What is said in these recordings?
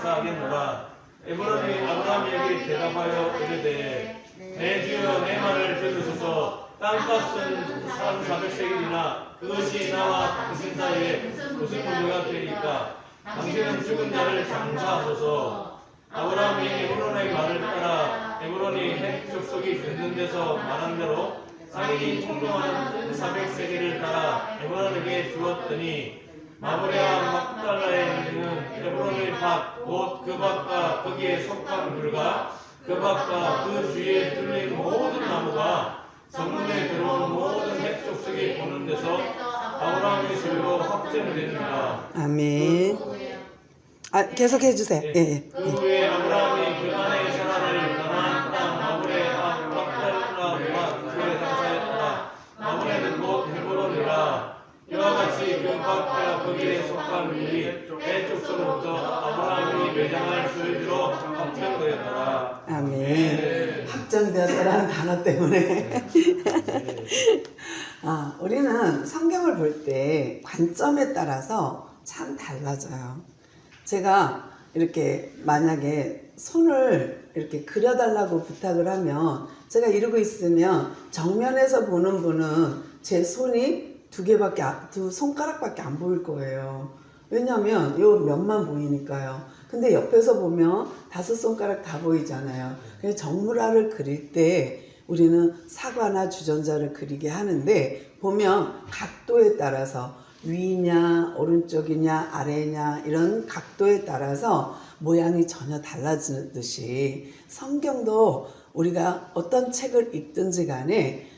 장사하겠노라. 에브론이 아브라함에게 대답하여 이르되 내 주여 내 말을 들으소서. 땅값은 400세겔이나 그것이 나와 당신 사이에 무슨 문제가 되니까. 당신은 죽은 자를 장사하소서. 아브라함이 에브론의 말을 따라 에브론이 헷 족속이 듣는 데서 말한 대로 상인이 총동하는 400세겔을 따라 에브론에게 주었더니 마므레와 막달라에 있는 에브론의 밭 곧 그 밭과 거기에 속한 물과 그 밭과 그 주위에 뚫린 모든 나무가 성문에 들어온 모든 헷 족속이 보는 데서 아브라함의 소유로 확정되니라. 아멘. 계속 해주세요. 예. 그 후에 아브라함이 그 아내의 사라를 가나안 땅 마므레 앞 막달라와 그의 장사했더라. 마므레는 곧 헤브론이라. 이와 같이 그 밭과 거기에 속한 물이 헷 족속으로부터 아브라함이 매장할 소유로 확정되었더라. 아멘. 확정되었다라는 단어 때문에. 우리는 성경을 볼 때 관점에 따라서 참 달라져요. 제가 이렇게 만약에 손을 이렇게 그려달라고 부탁을 하면 제가 이러고 있으면 정면에서 보는 분은 제 손이 두 손가락밖에 안 보일 거예요. 왜냐하면 요 면만 보이니까요. 근데 옆에서 보면 5손가락 다 보이잖아요. 그래서 정물화를 그릴 때 우리는 사과나 주전자를 그리게 하는데 보면 각도에 따라서 위냐 오른쪽이냐 아래냐 이런 각도에 따라서 모양이 전혀 달라지듯이 성경도 우리가 어떤 책을 읽든지 간에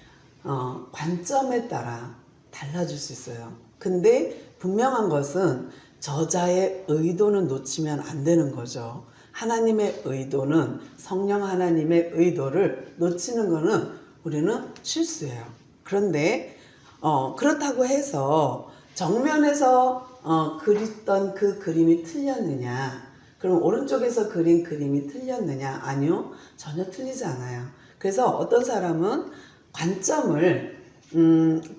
관점에 따라 달라질 수 있어요. 근데 분명한 것은 저자의 의도는 놓치면 안 되는 거죠. 하나님의 의도는 성령 하나님의 의도를 놓치는 거는 우리는 실수예요. 그런데 그렇다고 해서 정면에서 그렸던 그 그림이 틀렸느냐? 그럼 오른쪽에서 그린 그림이 틀렸느냐? 아니요. 전혀 틀리지 않아요. 그래서 어떤 사람은 관점을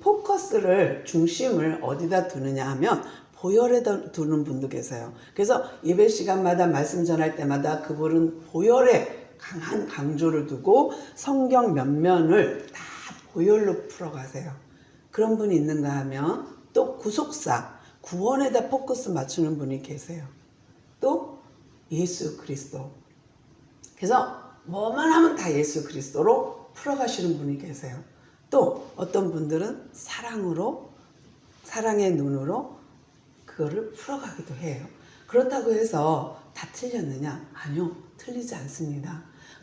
포커스를 중심을 어디다 두느냐 하면 보혈에다 두는 분도 계세요. 그래서 예배 시간마다 말씀 전할 때마다 그분은 보혈에 강한 강조를 두고 성경 면면을 다 보혈로 풀어가세요. 그런 분이 있는가 하면 또 구속사, 구원에다 포커스 맞추는 분이 계세요. 또 예수 그리스도. 그래서 뭐만 하면 다 예수 그리스도로 풀어가시는 분이 계세요. 또 어떤 분들은 사랑의 눈으로 그거를 풀어가기도 해요. 그렇다고 해서 다 틀렸느냐? 아니요. 틀리지 않습니다.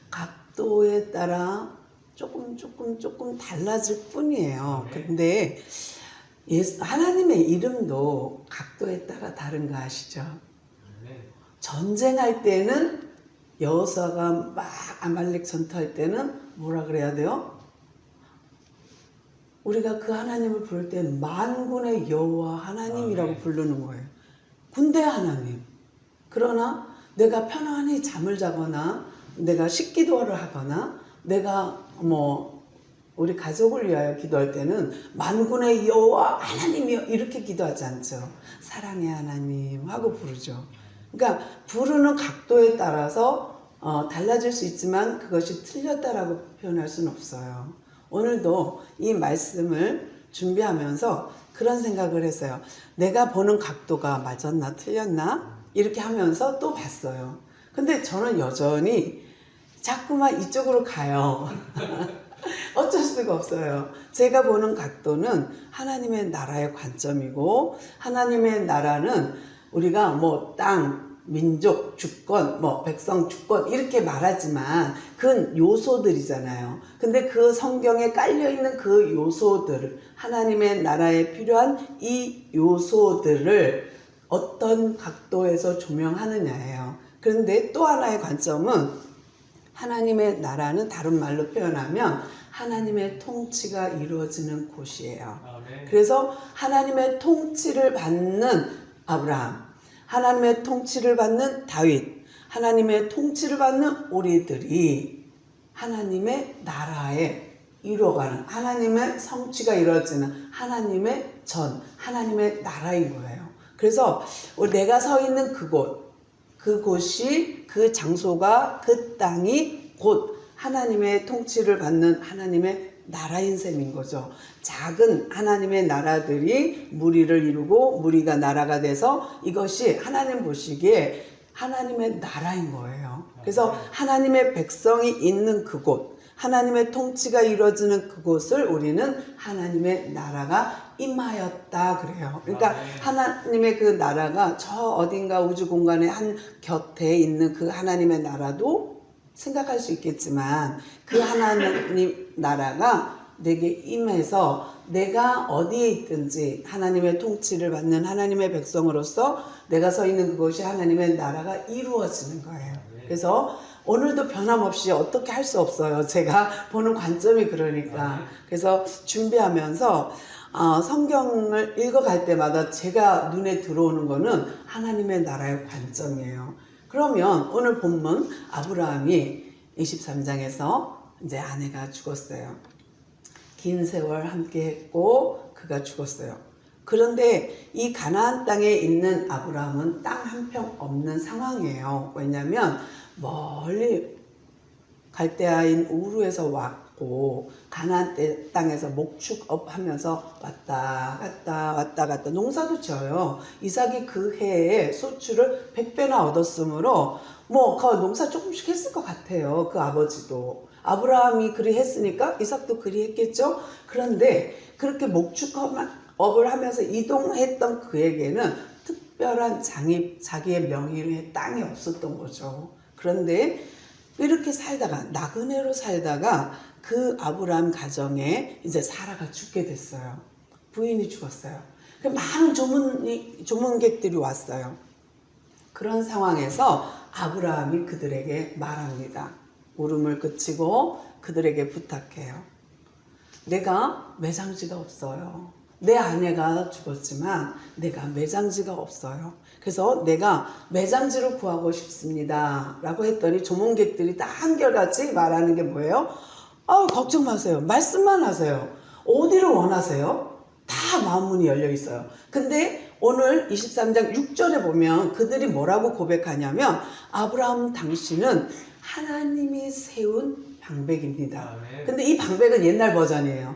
각도에 따라 조금 달라질 뿐이에요. 근데 하나님의 이름도 각도에 따라 다른 거 아시죠? 전쟁할 때는 여호수아가 막 아말렉 전투할 때는 뭐라 그래야 돼요? 우리가 그 하나님을 부를 때 만군의 여호와 하나님이라고 부르는 거예요. 군대 하나님. 그러나 내가 편안히 잠을 자거나 내가 식기도를 하거나 내가 우리 가족을 위하여 기도할 때는 만군의 여호와 하나님이여 이렇게 기도하지 않죠. 사랑의 하나님 하고 부르죠. 그러니까 부르는 각도에 따라서 달라질 수 있지만 그것이 틀렸다라고 표현할 수는 없어요. 오늘도 이 말씀을 준비하면서 그런 생각을 했어요. 내가 보는 각도가 맞았나 틀렸나 이렇게 하면서 또 봤어요. 근데 저는 여전히 자꾸만 이쪽으로 가요. 어쩔 수가 없어요. 제가 보는 각도는 하나님의 나라의 관점이고 하나님의 나라는 우리가 땅, 민족, 주권, 백성 주권 이렇게 말하지만 그건 요소들이잖아요. 근데 그 성경에 깔려있는 그 요소들, 하나님의 나라에 필요한 이 요소들을 어떤 각도에서 조명하느냐예요. 그런데 또 하나의 관점은 하나님의 나라는 다른 말로 표현하면 하나님의 통치가 이루어지는 곳이에요. 그래서 하나님의 통치를 받는 아브라함, 하나님의 통치를 받는 다윗, 하나님의 통치를 받는 우리들이 하나님의 나라에 이루어가는 하나님의 성취가 이루어지는 하나님의 나라인 거예요. 그래서 내가 서 있는 그곳, 그곳이 그 장소가 그 땅이 곧 하나님의 통치를 받는 하나님의 나라인 셈인 거죠. 작은 하나님의 나라들이 무리를 이루고 무리가 나라가 돼서 이것이 하나님 보시기에 하나님의 나라인 거예요. 그래서 하나님의 백성이 있는 그곳, 하나님의 통치가 이루어지는 그곳을 우리는 하나님의 나라가 임하였다 그래요. 그러니까 하나님의 그 나라가 저 어딘가 우주 공간의 한 곁에 있는 그 하나님의 나라도 생각할 수 있겠지만 그 하나님 나라가 내게 임해서 내가 어디에 있든지 하나님의 통치를 받는 하나님의 백성으로서 내가 서 있는 그곳이 하나님의 나라가 이루어지는 거예요. 그래서 오늘도 변함없이 어떻게 할 수 없어요. 제가 보는 관점이 그러니까. 그래서 준비하면서 성경을 읽어갈 때마다 제가 눈에 들어오는 거는 하나님의 나라의 관점이에요. 그러면 오늘 본문 아브라함이 23장에서 이제 아내가 죽었어요. 긴 세월 함께 했고 그가 죽었어요. 그런데 이 가나안 땅에 있는 아브라함은 땅 한 평 없는 상황이에요. 왜냐하면 멀리 갈대아인 우르에서 왔고 가나안 땅에서 목축업하면서 왔다 갔다 농사도 지어요. 이삭이 그 해에 소출을 100배나 얻었으므로 뭐 그 농사 조금씩 했을 것 같아요. 그 아버지도. 아브라함이 그리 했으니까 이삭도 그리 했겠죠. 그런데 그렇게 목축업을 하면서 이동했던 그에게는 특별한 자기의 명의의 땅이 없었던 거죠. 그런데 이렇게 살다가 나그네로 살다가 그 아브라함 가정에 이제 사라가 죽게 됐어요. 부인이 죽었어요. 많은 조문객들이 왔어요. 그런 상황에서 아브라함이 그들에게 말합니다. 울음을 그치고 그들에게 부탁해요. 내가 매장지가 없어요. 내 아내가 죽었지만 내가 매장지가 없어요. 그래서 내가 매장지를 구하고 싶습니다. 라고 했더니 조문객들이 다 한결같이 말하는 게 뭐예요? 걱정 마세요. 말씀만 하세요. 어디를 원하세요? 다 마음문이 열려 있어요. 근데 오늘 23장 6절에 보면 그들이 뭐라고 고백하냐면 아브라함 당신은 하나님이 세운 방백입니다. 근데 이 방백은 옛날 버전이에요.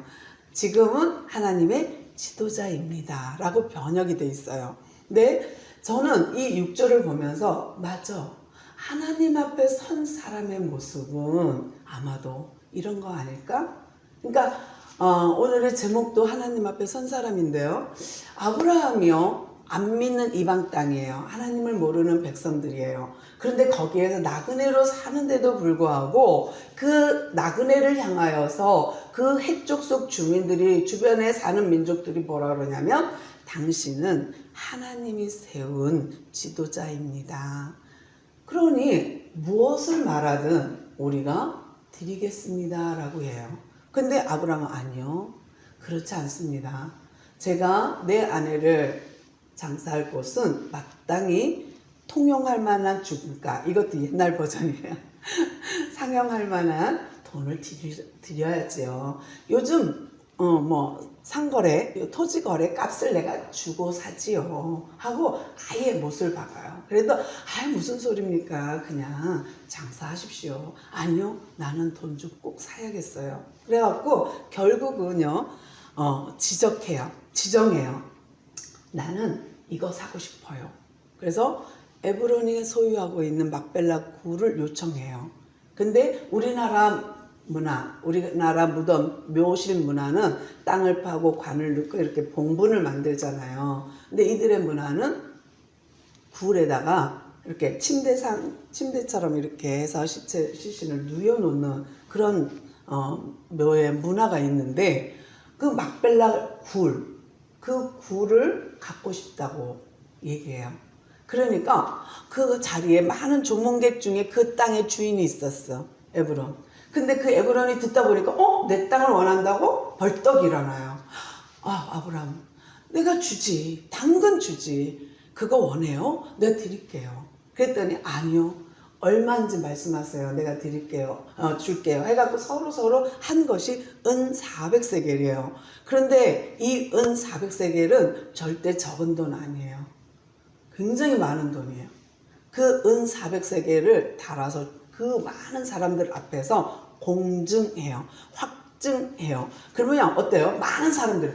지금은 하나님의 지도자입니다. 라고 번역이 돼 있어요. 근데 저는 이 6절을 보면서 맞아. 하나님 앞에 선 사람의 모습은 아마도 이런 거 아닐까? 그러니까 오늘의 제목도 하나님 앞에 선 사람인데요. 아브라함이요. 안 믿는 이방 땅이에요. 하나님을 모르는 백성들이에요. 그런데 거기에서 나그네로 사는데도 불구하고 그 나그네를 향하여서 그 해쪽 속 주민들이 주변에 사는 민족들이 뭐라 그러냐면 당신은 하나님이 세운 지도자입니다. 그러니 무엇을 말하든 우리가 드리겠습니다 라고 해요. 근데 아브라함은 아니요. 그렇지 않습니다. 제가 내 아내를 장사할 곳은 마땅히 통용할 만한 주가 이것도 옛날 버전이에요. 상용할 만한 돈을 드려야지요. 요즘 상거래, 토지거래 값을 내가 주고 사지요 하고 아예 못을 박아요. 그래도 무슨 소리입니까? 그냥 장사하십시오. 아니요, 나는 돈 주고 꼭 사야겠어요. 그래갖고 결국은요 지정해요. 나는 이거 사고 싶어요. 그래서 에브론이 소유하고 있는 막벨라 굴을 요청해요. 근데 우리나라 무덤, 묘실 문화는 땅을 파고 관을 넣고 이렇게 봉분을 만들잖아요. 근데 이들의 문화는 굴에다가 이렇게 침대처럼 이렇게 해서 시신을 누워놓는 그런 묘의 문화가 있는데 그 막벨라 그 굴을 갖고 싶다고 얘기해요. 그러니까 그 자리에 많은 조문객 중에 그 땅의 주인이 있었어. 에브론. 근데 그 에브론이 듣다 보니까 내 땅을 원한다고 벌떡 일어나요. 아브라함 내가 주지. 당근 주지. 그거 원해요? 내가 드릴게요. 그랬더니 아니요. 얼마인지 말씀하세요. 내가 드릴게요. 줄게요. 해갖고 서로 한 것이 은 400세겔이에요. 그런데 이 은 400세겔은 절대 적은 돈 아니에요. 굉장히 많은 돈이에요. 그 은 400세겔을 달아서 그 많은 사람들 앞에서 공증해요. 확증해요. 그러면 어때요? 많은 사람들이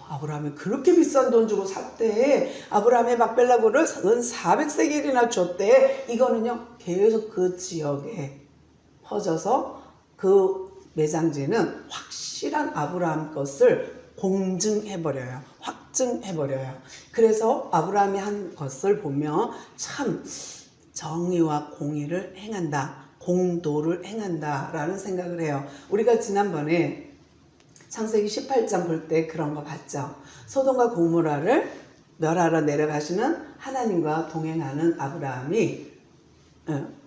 아브라함이 그렇게 비싼 돈 주고 샀대. 아브라함의 막벨라고를 은 400세겔이나 줬대. 이거는요 계속 그 지역에 퍼져서 그 매장지는 확실한 아브라함 것을 공증해버려요. 확증해버려요. 그래서 아브라함이 한 것을 보면 참 정의와 공의를 행한다. 공도를 행한다 라는 생각을 해요. 우리가 지난번에 창세기 18장 볼 때 그런 거 봤죠. 소돔과 고모라를 멸하러 내려가시는 하나님과 동행하는 아브라함이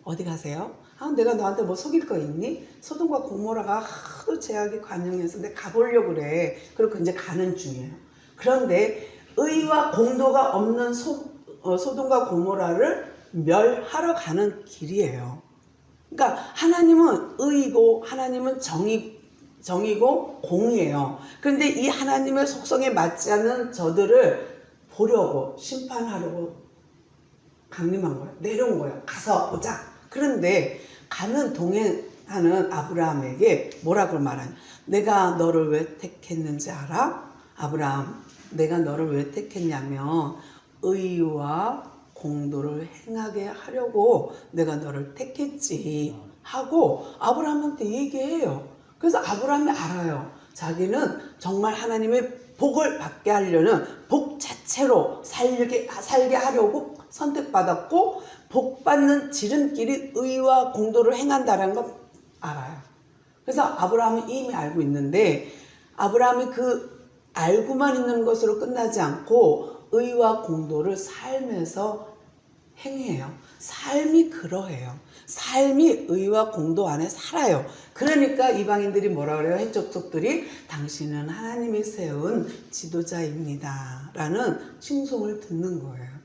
어디 가세요? 내가 너한테 뭐 속일 거 있니? 소돔과 고모라가 하도 제약이 관영해서 내가 가보려고 그래. 그리고 이제 가는 중이에요. 그런데 의와 공도가 없는 소돔과 고모라를 멸하러 가는 길이에요. 그러니까 하나님은 의이고 하나님은 정이고 공이에요. 그런데 이 하나님의 속성에 맞지 않는 저들을 보려고 심판하려고 강림한 거예요. 내려온 거예요. 가서 보자. 그런데 가는 동행하는 아브라함에게 뭐라고 말하냐. 내가 너를 왜 택했는지 알아? 아브라함, 내가 너를 왜 택했냐면 의와 공도를 행하게 하려고 내가 너를 택했지 하고 아브라함한테 얘기해요. 그래서 아브라함이 알아요. 자기는 정말 하나님의 복을 받게 하려는 복 자체로 살게 하려고 선택받았고 복 받는 지름길이 의와 공도를 행한다는 걸 알아요. 그래서 아브라함은 이미 알고 있는데 아브라함이 그 알고만 있는 것으로 끝나지 않고 의와 공도를 삶에서 행해요. 삶이 그러해요. 삶이 의와 공도 안에 살아요. 그러니까 이방인들이 뭐라 그래요? 해족족들이 당신은 하나님이 세운 지도자입니다 라는 칭송을 듣는 거예요.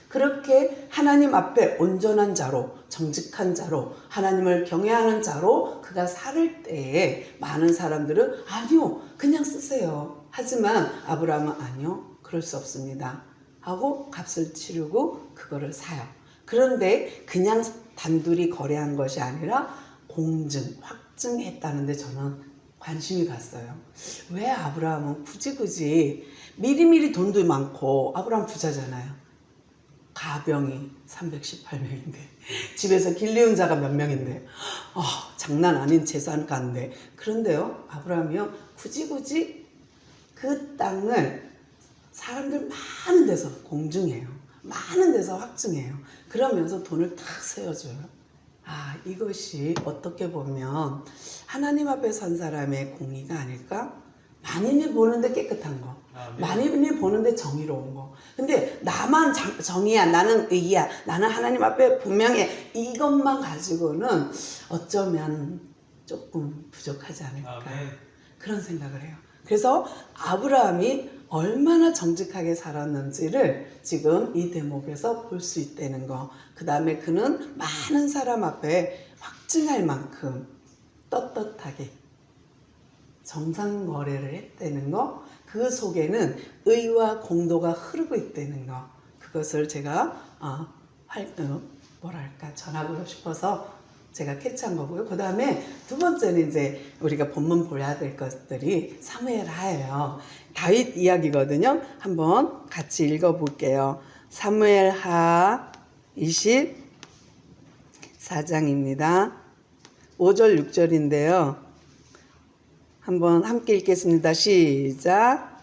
그렇게 하나님 앞에 온전한 자로 정직한 자로 하나님을 경외하는 자로 그가 살을 때에 많은 사람들은 아니요 그냥 쓰세요. 하지만 아브라함은 아니요 그럴 수 없습니다 하고 값을 치르고 그거를 사요. 그런데 그냥 단둘이 거래한 것이 아니라 공증, 확증했다는데 저는 관심이 갔어요. 왜 아브라함은 굳이 미리미리 돈도 많고 아브라함 부자잖아요. 가병이 318명인데 집에서 길리운 자가 몇 명인데 장난 아닌 재산가인데 그런데요 아브라함이요 굳이 그 땅을 사람들 많은 데서 공증해요. 많은 데서 확증해요. 그러면서 돈을 탁 세워줘요. 이것이 어떻게 보면 하나님 앞에 선 사람의 공의가 아닐까? 만인이 보는데 깨끗한 거. 만인이 보는데 정의로운 거. 근데 나만 정의야. 나는 의야. 나는 하나님 앞에 분명해. 이것만 가지고는 어쩌면 조금 부족하지 않을까. 그런 생각을 해요. 그래서 아브라함이 얼마나 정직하게 살았는지를 지금 이 대목에서 볼 수 있다는 거. 그 다음에 그는 많은 사람 앞에 확증할 만큼 떳떳하게 정상거래를 했다는 거. 그 속에는 의와 공도가 흐르고 있다는 거. 그것을 제가 전하고 싶어서 제가 캐치한 거고요. 그 다음에 두 번째는 이제 우리가 본문 보야 될 것들이 사무엘하예요. 다윗 이야기거든요. 한번 같이 읽어볼게요. 사무엘하 24장입니다. 5절 6절인데요. 한번 함께 읽겠습니다. 시작.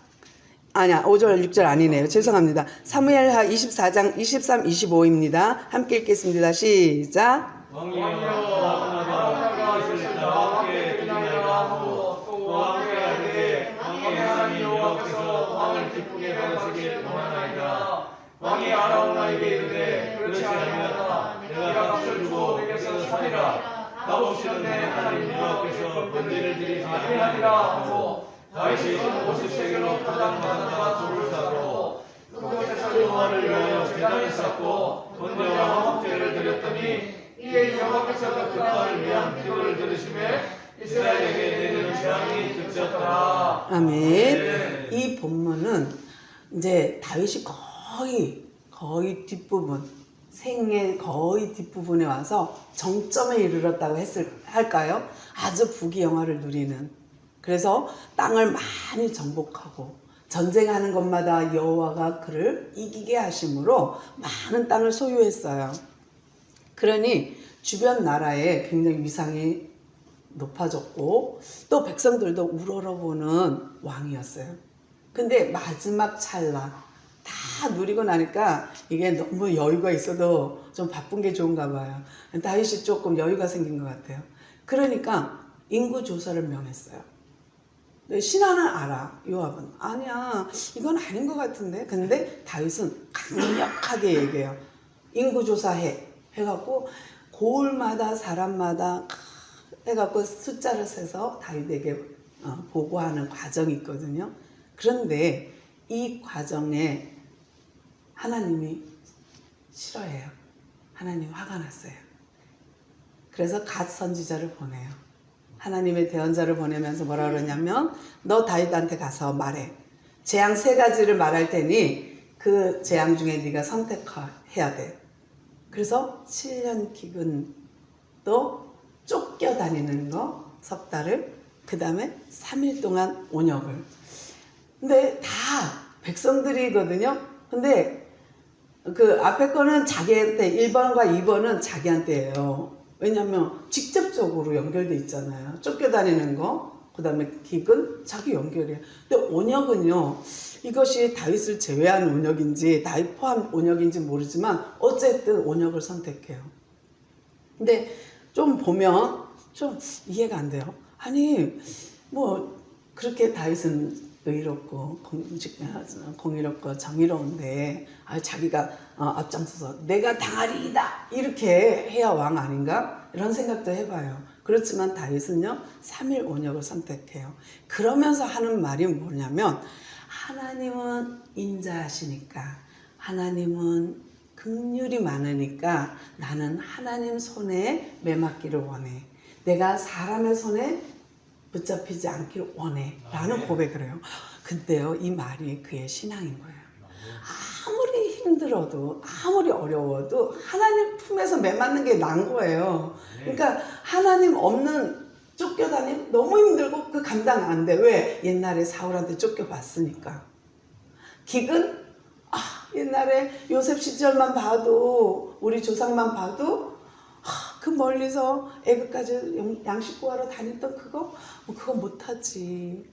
5절 6절 아니네요. 죄송합니다. 사무엘하 24장 23, 25입니다. 함께 읽겠습니다. 시작. 왕이여 나무나가 이것을 나와 함께 두지 말라 하고 또 왕께 하되 왕의 하나님 여호와께서 왕을 기쁘게 받으시길 원하나이다. 왕이 아라오나에게 이르되 그렇지 아니하다. 내가 값을 주고 내게서 사리라. 값없이는 내 하나님 여호와께서 번제를 드리지 아니하리라 하고 다윗이 50세겔로 가장 많은 돌을 사고 그곳에서 여호와를 위하여 제단을 쌓고 번제와 화목제를 드렸더니 이에 여호와께서 그 땅을 위한 기도를 들으시매 이스라엘에게 내리는 재앙이 그쳤더라. 아멘. 이 본문은 이제 다윗이 거의 뒷부분 생의 거의 뒷부분에 와서 정점에 이르렀다고 할까요? 아주 부귀영화를 누리는. 그래서 땅을 많이 정복하고 전쟁하는 곳마다 여호와가 그를 이기게 하심으로 많은 땅을 소유했어요. 그러니 주변 나라에 굉장히 위상이 높아졌고 또 백성들도 우러러보는 왕이었어요. 근데 마지막 찰나 다 누리고 나니까 이게 너무 여유가 있어도 좀 바쁜 게 좋은가 봐요. 다윗이 조금 여유가 생긴 것 같아요. 그러니까 인구 조사를 명했어요. 신하는 알아. 요압은 아니야, 이건 아닌 것 같은데. 근데 다윗은 강력하게 얘기해요. 인구 조사해 해갖고 고을마다 사람마다 해갖고 숫자를 세서 다윗에게 보고하는 과정이 있거든요. 그런데 이 과정에 하나님이 싫어해요. 하나님 화가 났어요. 그래서 갓 선지자를 보내요. 하나님의 대언자를 보내면서 뭐라 그러냐면, 너 다윗한테 가서 말해. 재앙 3가지를 말할 테니 그 재앙 중에 네가 선택해야 돼. 그래서 7년 기근도 쫓겨다니는 거 석 달을, 그 다음에 3일 동안 온역을. 근데 다 백성들이거든요. 근데 그 앞에 거는 자기한테, 1번과 2번은 자기한테예요. 왜냐하면 직접적으로 연결돼 있잖아요. 쫓겨다니는 거, 그 다음에 기근, 자기 연결이에요. 근데 온역은요, 이것이 다윗을 제외한 온역인지 다윗 포함 온역인지 모르지만 어쨌든 온역을 선택해요. 근데 좀 보면 좀 이해가 안 돼요. 아니 뭐 그렇게 다윗은 의롭고 공의롭고 정의로운데 자기가 앞장서서 내가 당하리이다 이렇게 해야 왕 아닌가? 이런 생각도 해봐요. 그렇지만 다윗은요 3일 온역을 선택해요. 그러면서 하는 말이 뭐냐면, 하나님은 인자하시니까, 하나님은 긍휼이 많으니까 나는 하나님 손에 매맞기를 원해. 내가 사람의 손에 붙잡히지 않기를 원해 라는 고백을 해요. 근데요, 이 말이 그의 신앙인 거예요. 아무리 힘들어도 아무리 어려워도 하나님 품에서 매맞는 게 난 거예요. 그러니까 하나님 없는 쫓겨다니면 너무 힘들고 그 감당 안 돼. 왜? 옛날에 사울한테 쫓겨봤으니까. 기근? 옛날에 요셉 시절만 봐도, 우리 조상만 봐도 그 멀리서 애굽까지 양식 구하러 다녔던 그거 못하지.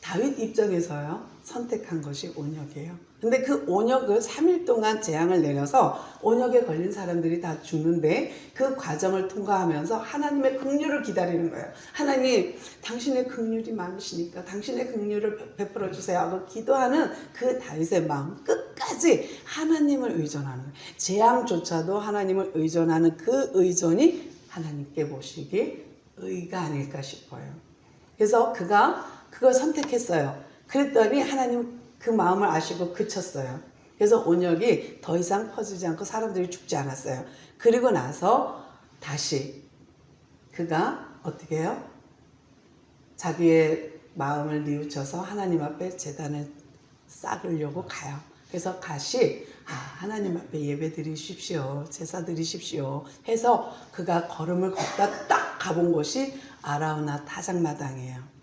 다윗 입장에서요 선택한 것이 온역이에요. 근데 그 온역을 3일 동안 재앙을 내려서 온역에 걸린 사람들이 다 죽는데, 그 과정을 통과하면서 하나님의 긍휼을 기다리는 거예요. 하나님, 당신의 긍휼이 많으시니까 당신의 긍휼을 베풀어 주세요 하고 기도하는 그 다윗의 마음, 끝까지 하나님을 의존하는 거예요. 재앙조차도 하나님을 의존하는 그 의존이 하나님께 보시기 의가 아닐까 싶어요. 그래서 그가 그걸 선택했어요. 그랬더니 하나님 그 마음을 아시고 그쳤어요. 그래서 온역이 더 이상 퍼지지 않고 사람들이 죽지 않았어요. 그리고 나서 다시 그가 어떻게 해요? 자기의 마음을 뉘우쳐서 하나님 앞에 제단을 쌓으려고 가요. 그래서 하나님 앞에 예배 드리십시오, 제사 드리십시오 해서 그가 걸음을 걷다 딱 가본 곳이 아라우나 타작마당이에요.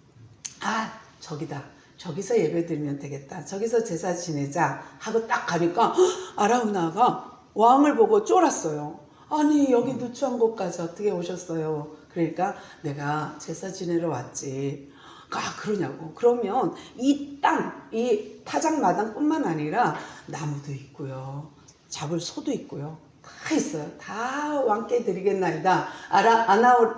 저기다. 저기서 예배 드리면 되겠다. 저기서 제사 지내자 하고 딱 가니까 아라우나가 왕을 보고 쫄았어요. 아니, 여기 누추한 곳까지 어떻게 오셨어요? 그러니까 내가 제사 지내러 왔지. 그러냐고. 그러면 이 땅, 이 타작마당뿐만 아니라 나무도 있고요, 잡을 소도 있고요, 다 있어요. 다 왕께 드리겠나이다.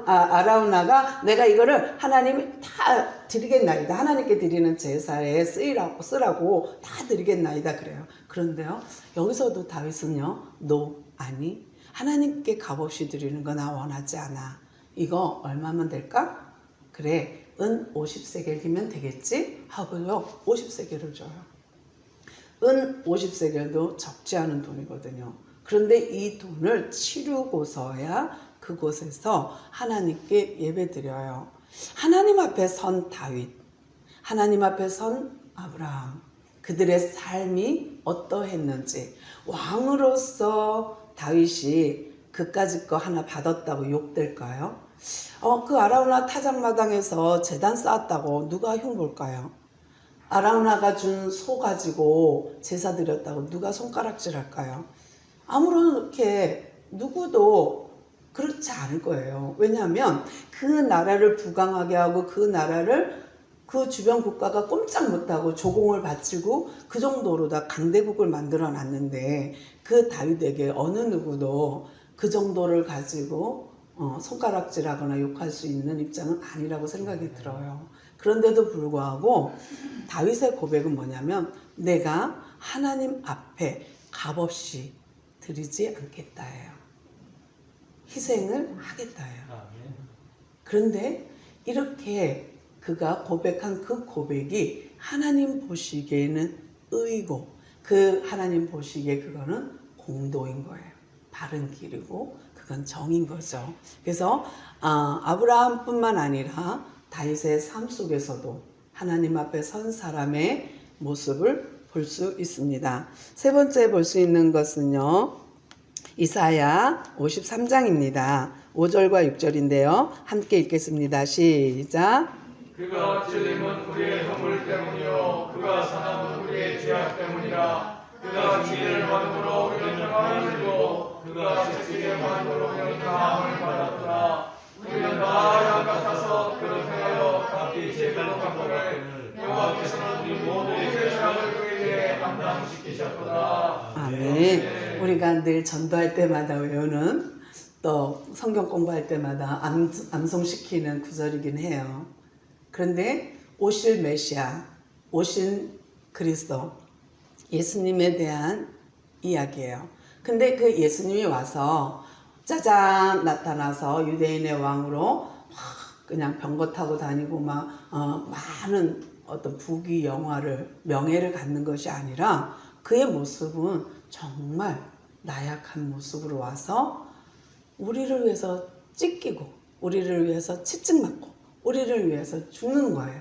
아라우나가 내가 이거를 하나님이 다 드리겠나이다. 하나님께 드리는 제사에 쓰라고 다 드리겠나이다 그래요. 그런데요, 여기서도 다윗은요, 아니, 하나님께 값없이 드리는 거 나 원하지 않아. 이거 얼마면 될까? 그래, 은 50세겔이면 되겠지? 하고요 50세겔을 줘요. 은 50세겔도 적지 않은 돈이거든요. 그런데 이 돈을 치르고서야 그곳에서 하나님께 예배드려요. 하나님 앞에 선 다윗, 하나님 앞에 선 아브라함, 그들의 삶이 어떠했는지, 왕으로서 다윗이 그까짓 거 하나 받았다고 욕될까요? 그 아라우나 타작마당에서 제단 쌓았다고 누가 흉볼까요? 아라우나가 준 소 가지고 제사 드렸다고 누가 손가락질할까요? 아무렇게 누구도 그렇지 않을 거예요. 왜냐하면 그 나라를 부강하게 하고 그 나라를 그 주변 국가가 꼼짝 못하고 조공을 바치고 그 정도로 다 강대국을 만들어 놨는데 그 다윗에게 어느 누구도 그 정도를 가지고 손가락질하거나 욕할 수 있는 입장은 아니라고 생각이 들어요. 그런데도 불구하고 다윗의 고백은 뭐냐면 내가 하나님 앞에 값없이 드리지 않겠다예요. 희생을 하겠다예요. 그런데 이렇게 그가 고백한 그 고백이 하나님 보시기에는 의고 그 하나님 보시기에 그거는 공도인 거예요. 바른 길이고 그건 정인 거죠. 그래서 아브라함뿐만 아니라 다윗의 삶 속에서도 하나님 앞에 선 사람의 모습을 볼 수 있습니다. 세 번째 볼 수 있는 것은요. 이사야 53장입니다. 5절과 6절인데요. 함께 읽겠습니다. 시작. 그가 찔림은 우리의 허물 때문이요 그가 상함은 우리의 죄악 때문이라. 그가 징계를 받음으로 우리는 평안을 누리고 그가 채찍에 맞음으로 우리는 나음을 받았더라. 우리는 다 양 같아서 그를 행하여 각기 제대로 갚아갈 여호와께서는 우리 모두의 죄악을 그에게 감당시키셨도다. 아멘. 우리가 늘 전도할 때마다 외우는 또 성경 공부할 때마다 암송시키는 구절이긴 해요. 그런데 오실 메시아, 오신 그리스도, 예수님에 대한 이야기예요. 근데 그 예수님이 와서 짜잔 나타나서 유대인의 왕으로 그냥 병거 타고 다니고 막 많은 어떤 부귀 영화를 명예를 갖는 것이 아니라 그의 모습은 정말 나약한 모습으로 와서 우리를 위해서 찢기고 우리를 위해서 채찍 맞고 우리를 위해서 죽는 거예요.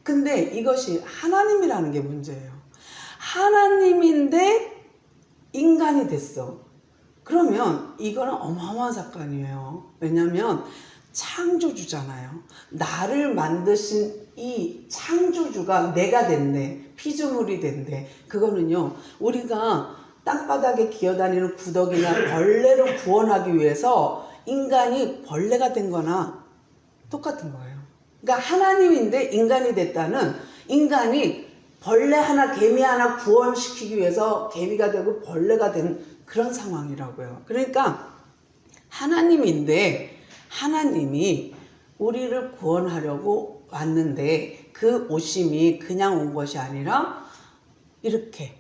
근데 이것이 하나님이라는 게 문제예요. 하나님인데 인간이 됐어. 그러면 이거는 어마어마한 사건이에요. 왜냐하면 창조주잖아요. 나를 만드신 이 창조주가 내가 됐네. 피조물이 됐네. 그거는요. 우리가 땅바닥에 기어다니는 구더기나 벌레를 구원하기 위해서 인간이 벌레가 된 거나 똑같은 거예요. 그러니까 하나님인데 인간이 됐다는 인간이 벌레 하나, 개미 하나 구원시키기 위해서 개미가 되고 벌레가 된 그런 상황이라고요. 그러니까 하나님인데 하나님이 우리를 구원하려고 왔는데 그 오심이 그냥 온 것이 아니라 이렇게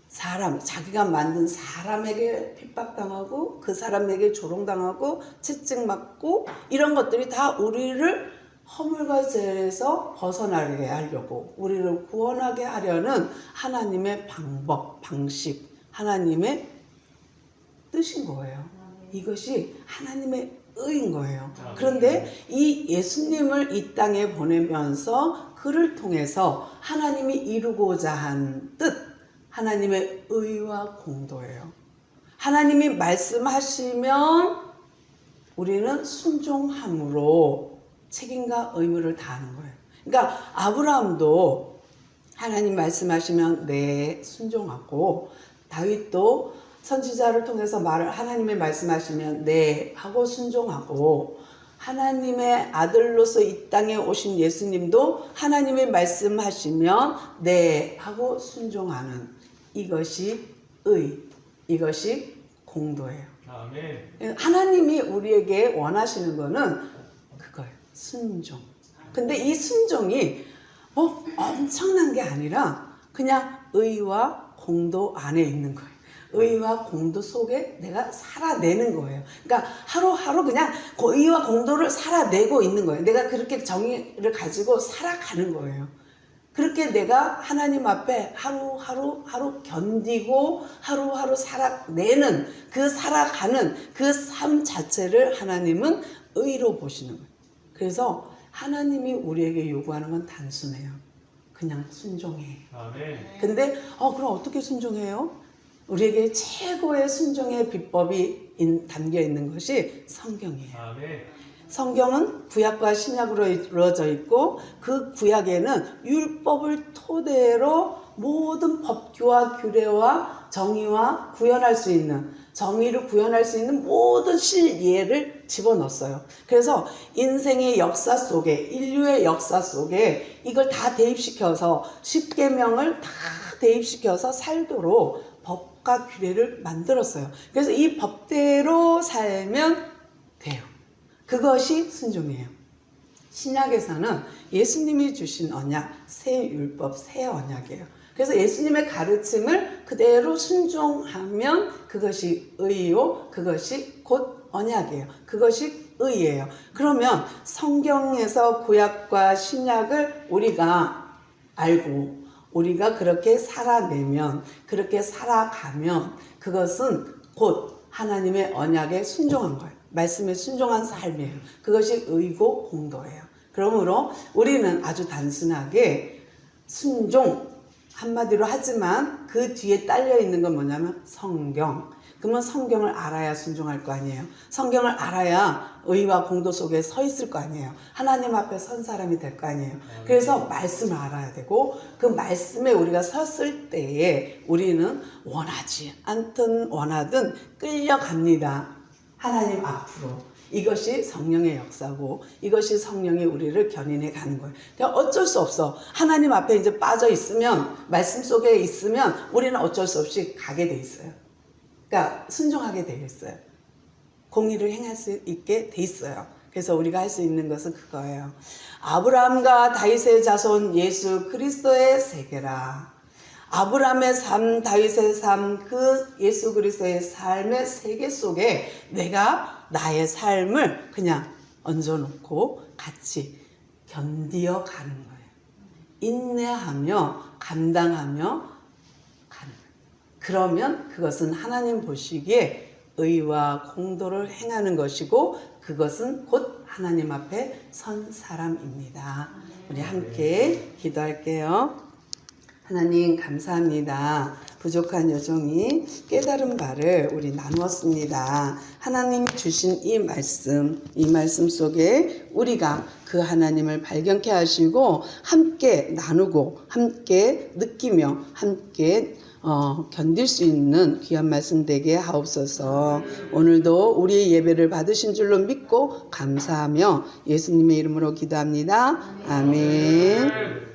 자기가 만든 사람에게 핍박당하고 그 사람에게 조롱당하고 채찍 맞고 이런 것들이 다 우리를 허물과 죄에서 벗어나게 하려고 우리를 구원하게 하려는 하나님의 방법, 방식, 하나님의 뜻인 거예요. 이것이 하나님의 의인 거예요. 그런데 이 예수님을 이 땅에 보내면서 그를 통해서 하나님이 이루고자 한 뜻, 하나님의 의와 공도예요. 하나님이 말씀하시면 우리는 순종함으로 책임과 의무를 다하는 거예요. 그러니까 아브라함도 하나님 말씀하시면 네 순종하고 다윗도 선지자를 통해서 하나님의 말씀하시면 네 하고 순종하고 하나님의 아들로서 이 땅에 오신 예수님도 하나님의 말씀하시면 네 하고 순종하는 이것이 의, 이것이 공도예요. 아멘. 하나님이 우리에게 원하시는 거는 그거예요. 순종. 근데 이 순종이 엄청난 게 아니라 그냥 의와 공도 안에 있는 거예요. 의와 공도 속에 내가 살아내는 거예요. 그러니까 하루하루 그냥 의와 공도를 살아내고 있는 거예요. 내가 그렇게 정의를 가지고 살아가는 거예요. 그렇게 내가 하나님 앞에 하루 견디고 하루하루 살아내는 살아가는 그 삶 자체를 하나님은 의로 보시는 거예요. 그래서 하나님이 우리에게 요구하는 건 단순해요. 그냥 순종해. 아멘. 근데 그럼 어떻게 순종해요? 우리에게 최고의 순종의 비법이 담겨 있는 것이 성경이에요. 아멘. 성경은 구약과 신약으로 이루어져 있고 그 구약에는 율법을 토대로 모든 법규와 규례와 정의와 구현할 수 있는 정의를 구현할 수 있는 모든 실예를 집어넣었어요. 그래서 인생의 역사 속에 인류의 역사 속에 이걸 다 대입시켜서 10계명을 다 대입시켜서 살도록 법과 규례를 만들었어요. 그래서 이 법대로 살면 돼요. 그것이 순종이에요. 신약에서는 예수님이 주신 언약, 새 율법, 새 언약이에요. 그래서 예수님의 가르침을 그대로 순종하면 그것이 의요, 그것이 곧 언약이에요. 그것이 의예요. 그러면 성경에서 구약과 신약을 우리가 알고 우리가 그렇게 살아내면, 그렇게 살아가면 그것은 곧 하나님의 언약에 순종한 거예요. 말씀에 순종한 삶이에요. 그것이 의고 공도예요. 그러므로 우리는 아주 단순하게 순종 한마디로 하지만 그 뒤에 딸려 있는 건 뭐냐면 성경. 그러면 성경을 알아야 순종할 거 아니에요. 성경을 알아야 의와 공도 속에 서 있을 거 아니에요. 하나님 앞에 선 사람이 될 거 아니에요. 그래서 말씀을 알아야 되고 그 말씀에 우리가 섰을 때에 우리는 원하지 않든 원하든 끌려갑니다. 하나님 앞으로. 이것이 성령의 역사고 이것이 성령이 우리를 견인해 가는 거예요. 그러니까 어쩔 수 없어. 하나님 앞에 이제 빠져 있으면 말씀 속에 있으면 우리는 어쩔 수 없이 가게 돼 있어요. 그러니까 순종하게 돼 있어요. 공의를 행할 수 있게 돼 있어요. 그래서 우리가 할 수 있는 것은 그거예요. 아브라함과 다윗의 자손 예수 그리스도의 세계라. 아브라함의 삶, 다윗의 삶, 그 예수 그리스도의 삶의 세계 속에 내가 나의 삶을 그냥 얹어놓고 같이 견디어 가는 거예요. 인내하며 감당하며 가는 거예요. 그러면 그것은 하나님 보시기에 의와 공도를 행하는 것이고 그것은 곧 하나님 앞에 선 사람입니다. 우리 함께 기도할게요. 하나님 감사합니다. 부족한 여종이 깨달은 바를 우리 나누었습니다. 하나님 주신 이 말씀 속에 우리가 그 하나님을 발견케 하시고 함께 나누고 함께 느끼며 함께 견딜 수 있는 귀한 말씀 되게 하옵소서. 오늘도 우리의 예배를 받으신 줄로 믿고 감사하며 예수님의 이름으로 기도합니다. 아멘.